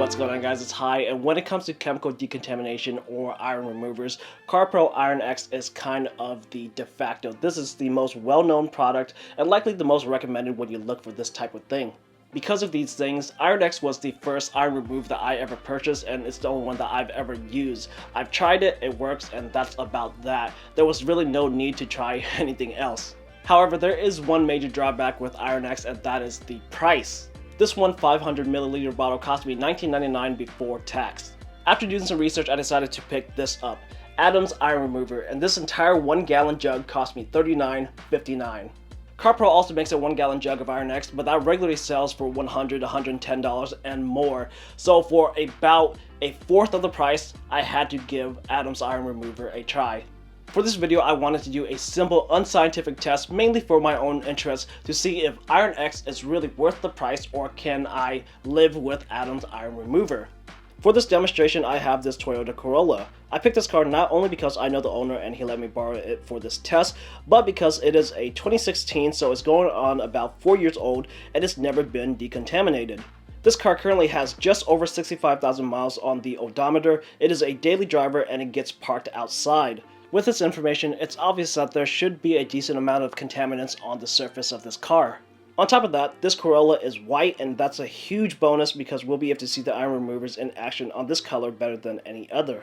What's going on, guys? It's Hi, and when it comes to chemical decontamination or iron removers, CarPro Iron X is kind of the de facto. This is the most well-known product and likely the most recommended when you look for this type of thing. Because of these things, Iron X was the first iron remover that I ever purchased, and it's the only one that I've ever used. I've tried it, it works, and that's about that. There was really no need to try anything else. However, there is one major drawback with Iron X, and that is the price. This one 500ml bottle cost me $19.99 before tax. After doing some research, I decided to pick this up, Adam's Iron Remover, and this entire 1 gallon jug cost me $39.59. CarPro also makes a 1 gallon jug of Iron X, but that regularly sells for $100, $110 and more. So for about a fourth of the price, I had to give Adam's Iron Remover a try. For this video, I wanted to do a simple, unscientific test, mainly for my own interest, to see if Iron X is really worth the price or can I live with Adam's Iron Remover. For this demonstration, I have this Toyota Corolla. I picked this car not only because I know the owner and he let me borrow it for this test, but because it is a 2016, so it's going on about 4 years old and it's never been decontaminated. This car currently has just over 65,000 miles on the odometer. It is a daily driver and it gets parked outside. With this information, it's obvious that there should be a decent amount of contaminants on the surface of this car. On top of that, this Corolla is white, and that's a huge bonus because we'll be able to see the iron removers in action on this color better than any other.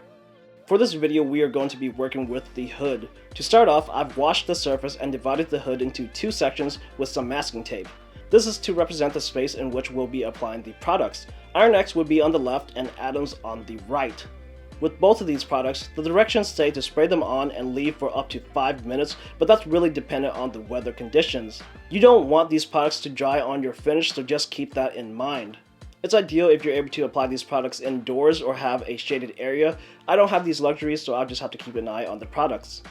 For this video, we are going to be working with the hood. To start off, I've washed the surface and divided the hood into two sections with some masking tape. This is to represent the space in which we'll be applying the products. Iron X would be on the left and Adam's on the right. With both of these products, the directions say to spray them on and leave for up to 5 minutes, but that's really dependent on the weather conditions. You don't want these products to dry on your finish, so just keep that in mind. It's ideal if you're able to apply these products indoors or have a shaded area. I don't have these luxuries, so I'll just have to keep an eye on the products.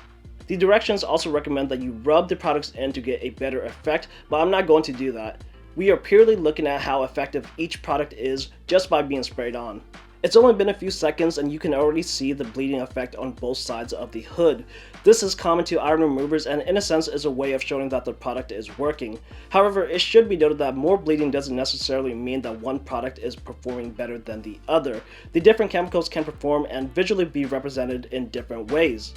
The directions also recommend that you rub the products in to get a better effect, but I'm not going to do that. We are purely looking at how effective each product is just by being sprayed on. It's only been a few seconds and you can already see the bleeding effect on both sides of the hood. This is common to iron removers and in a sense is a way of showing that the product is working. However, it should be noted that more bleeding doesn't necessarily mean that one product is performing better than the other. The different chemicals can perform and visually be represented in different ways.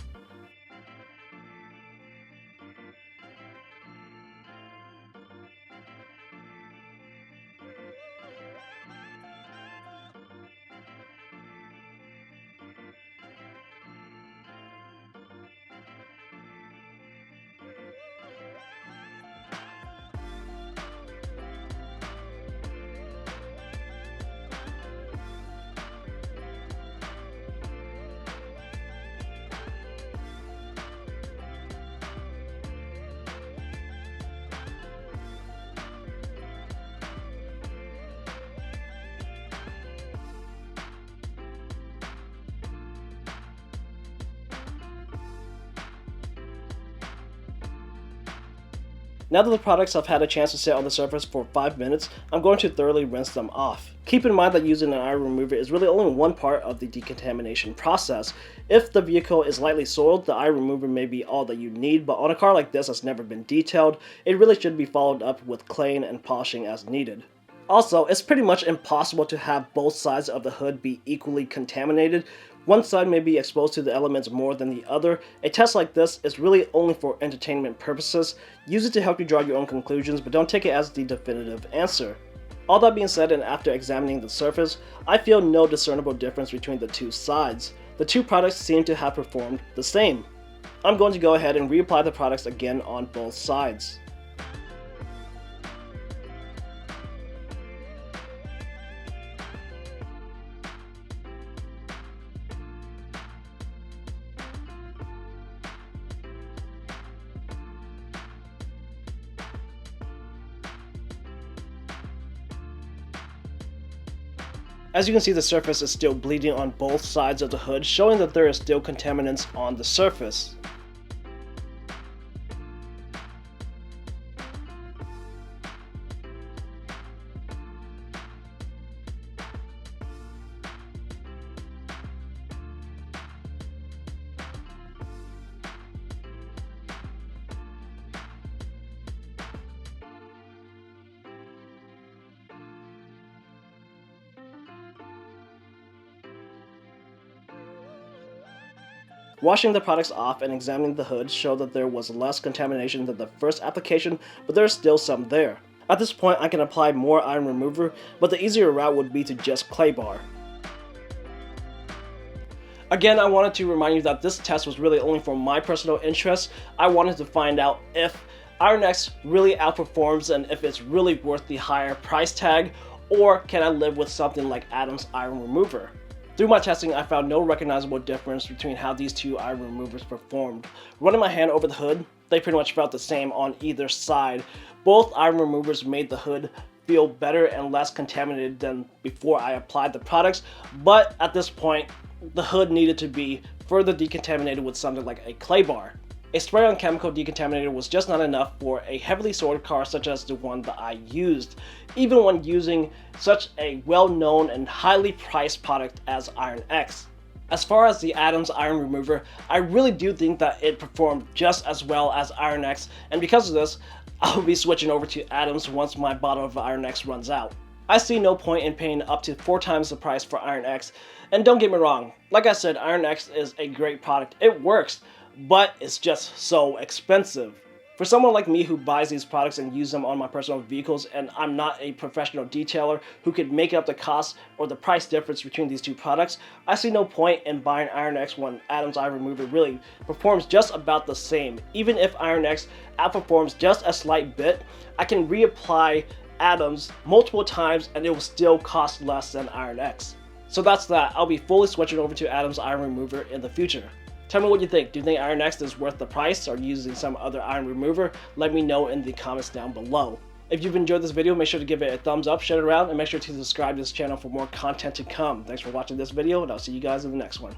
Now that the products have had a chance to sit on the surface for 5 minutes, I'm going to thoroughly rinse them off. Keep in mind that using an iron remover is really only one part of the decontamination process. If the vehicle is lightly soiled, the iron remover may be all that you need, but on a car like this that's never been detailed, it really should be followed up with cleaning and polishing as needed. Also, it's pretty much impossible to have both sides of the hood be equally contaminated. One side may be exposed to the elements more than the other. A test like this is really only for entertainment purposes. Use it to help you draw your own conclusions, but don't take it as the definitive answer. All that being said, and after examining the surface, I feel no discernible difference between the two sides. The two products seem to have performed the same. I'm going to go ahead and reapply the products again on both sides. As you can see, the surface is still bleeding on both sides of the hood, showing that there is still contaminants on the surface. Washing the products off and examining the hood showed that there was less contamination than the first application, but there's still some there. At this point, I can apply more iron remover, but the easier route would be to just clay bar. Again, I wanted to remind you that this test was really only for my personal interest. I wanted to find out if Iron X really outperforms and if it's really worth the higher price tag, or can I live with something like Adam's iron remover. Through my testing, I found no recognizable difference between how these two iron removers performed. Running my hand over the hood, they pretty much felt the same on either side. Both iron removers made the hood feel better and less contaminated than before I applied the products, but at this point, the hood needed to be further decontaminated with something like a clay bar. A spray on chemical decontaminator was just not enough for a heavily sorted car such as the one that I used, even when using such a well-known and highly priced product as Iron X. As far as the Adam's iron remover, I really do think that it performed just as well as Iron X, and because of this, I'll be switching over to Adam's once my bottle of Iron X runs out. I see no point in paying up to 4 times the price for Iron X, and don't get me wrong, like I said, Iron X is a great product, it works, but it's just so expensive. For someone like me who buys these products and use them on my personal vehicles, and I'm not a professional detailer who could make up the cost or the price difference between these two products, I see no point in buying Iron X when Adam's iron remover really performs just about the same. Even if Iron X outperforms just a slight bit, I can reapply Adam's multiple times and it will still cost less than Iron X. So that's that. I'll be fully switching over to Adam's iron remover in the future. Tell me what you think. Do you think Iron X is worth the price or using some other iron remover? Let me know in the comments down below. If you've enjoyed this video, make sure to give it a thumbs up, share it around, and make sure to subscribe to this channel for more content to come. Thanks for watching this video, and I'll see you guys in the next one.